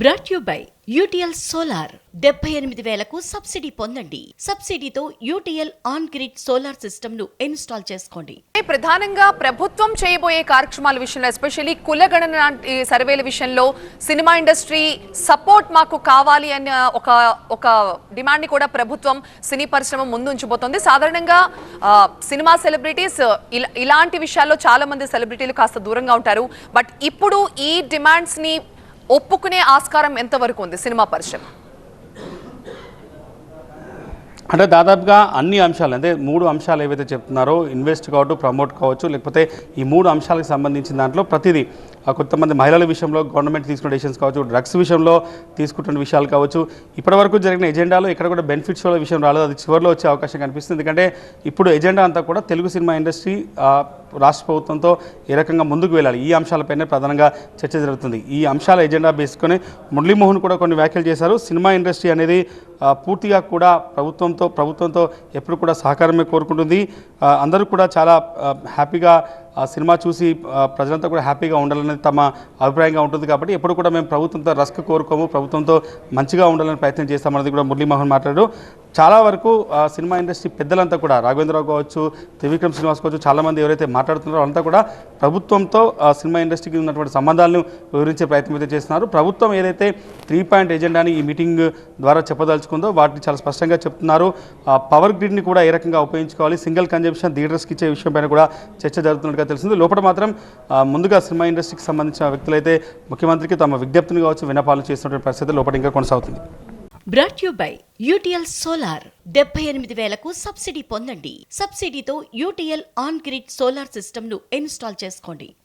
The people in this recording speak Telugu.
Brought you by UTL solar 78,000కు సబ్సిడీ పొందండి. సబ్సిడీతో UTL on grid solar system ను ఇన్స్టాల్ చేసుకోండి. ప్రధానంగా ప్రభుత్వం చేయబోయే కార్యక్రమాల విషయంలో ఎస్పెషల్లీ కులగణన లాంటి సర్వేల విషయంలో సినిమా ఇండస్ట్రీ సపోర్ట్ మాకు కావాలి అనే ఒక డిమాండ్ ని కూడా ప్రభుత్వం సినీ పరిశ్రమ ముందు ఉంచబోతోంది. సాధారణంగా సినిమా సెలబ్రిటీస్ ఇలాంటి విషయాల్లో చాలా మంది సెలబ్రిటీలు కాస్త దూరంగా ఉంటారు. బట్ ఇప్పుడు ఈ డిమాండ్స్ ని ఒప్పుకునే ఆస్కారం ఎంతవరకు ఉంది సినిమా పరిశ్రమ? అంటే దాదాపుగా అన్ని అంశాలు, అంటే 3 అంశాలు ఏవైతే చెప్తున్నారో, ఇన్వెస్ట్ కావచ్చు, ప్రమోట్ కావచ్చు, లేకపోతే ఈ 3 అంశాలకు సంబంధించిన దాంట్లో ప్రతిదీ కొంతమంది మహిళల విషయంలో గవర్నమెంట్ తీసుకున్న డెసిషన్స్ కావచ్చు, డ్రగ్స్ విషయంలో తీసుకుంటున్న విషయాలు కావచ్చు, ఇప్పటివరకు జరిగిన ఎజెండాలో ఇక్కడ కూడా బెనిఫిట్స్ విషయం రాలేదు. అది చివరిలో వచ్చే అవకాశం కనిపిస్తుంది. ఎందుకంటే ఇప్పుడు ఎజెండా అంతా కూడా తెలుగు సినిమా ఇండస్ట్రీ రాష్ట్ర ప్రభుత్వంతో ఏ రకంగా ముందుకు వెళ్ళాలి, ఈ అంశాలపైనే ప్రధానంగా చర్చ జరుగుతుంది. ఈ అంశాల ఎజెండా బేసుకొని మురళీమోహన్ కూడా కొన్ని వ్యాఖ్యలు చేశారు. సినిమా ఇండస్ట్రీ అనేది పూర్తిగా కూడా ప్రభుత్వంతో ఎప్పుడు కూడా సహకారమే కోరుకుంటుంది. అందరూ కూడా చాలా హ్యాపీగా ఆ సినిమా చూసి ప్రజలంతా కూడా హ్యాపీగా ఉండాలనేది తమ అభిప్రాయంగా ఉంటుంది. కాబట్టి ఎప్పుడు కూడా మేము ప్రభుత్వంతో రస్క్ కోరుకోము, ప్రభుత్వంతో మంచిగా ఉండాలని ప్రయత్నం చేస్తామన్నది కూడా మురళీమోహన్ మాట్లాడారు. చాలా వరకు సినిమా ఇండస్ట్రీ పెద్దలంతా కూడా రాఘవేంద్రరావు కావచ్చు, త్రివిక్రమ్ శ్రీనివాస్ కావచ్చు, చాలామంది ఎవరైతే మాట్లాడుతున్నారో అంతా కూడా ప్రభుత్వంతో సినిమా ఇండస్ట్రీకి ఉన్నటువంటి సంబంధాలను వివరించే ప్రయత్నం అయితే చేస్తున్నారు. ప్రభుత్వం ఏదైతే 3 పాయింట్ ఎజెండాని ఈ మీటింగ్ ద్వారా చెప్పదలుచుకుందో వాటిని చాలా స్పష్టంగా చెప్తున్నారు. పవర్ గ్రిడ్ని కూడా ఏ రకంగా ఉపయోగించుకోవాలి, సింగిల్ కన్జంప్షన్ థియేటర్స్కి ఇచ్చే విషయం పైన కూడా చర్చ జరుగుతున్నట్టుగా తెలిసింది. లోపల మాత్రం ముందుగా సినిమా ఇండస్ట్రీకి సంబంధించిన వ్యక్తులైతే ముఖ్యమంత్రికి తమ విజ్ఞప్తిని కావచ్చు విన్నపాలు చేస్తున్న పరిస్థితి లోపల ఇంకా కొనసాగుతుంది. Brought you by UTL solar 78,000కు సబ్సిడీ పొందండి. సబ్సిడీతో UTL on grid solar system ను ఇన్స్టాల్ చేసుకోండి.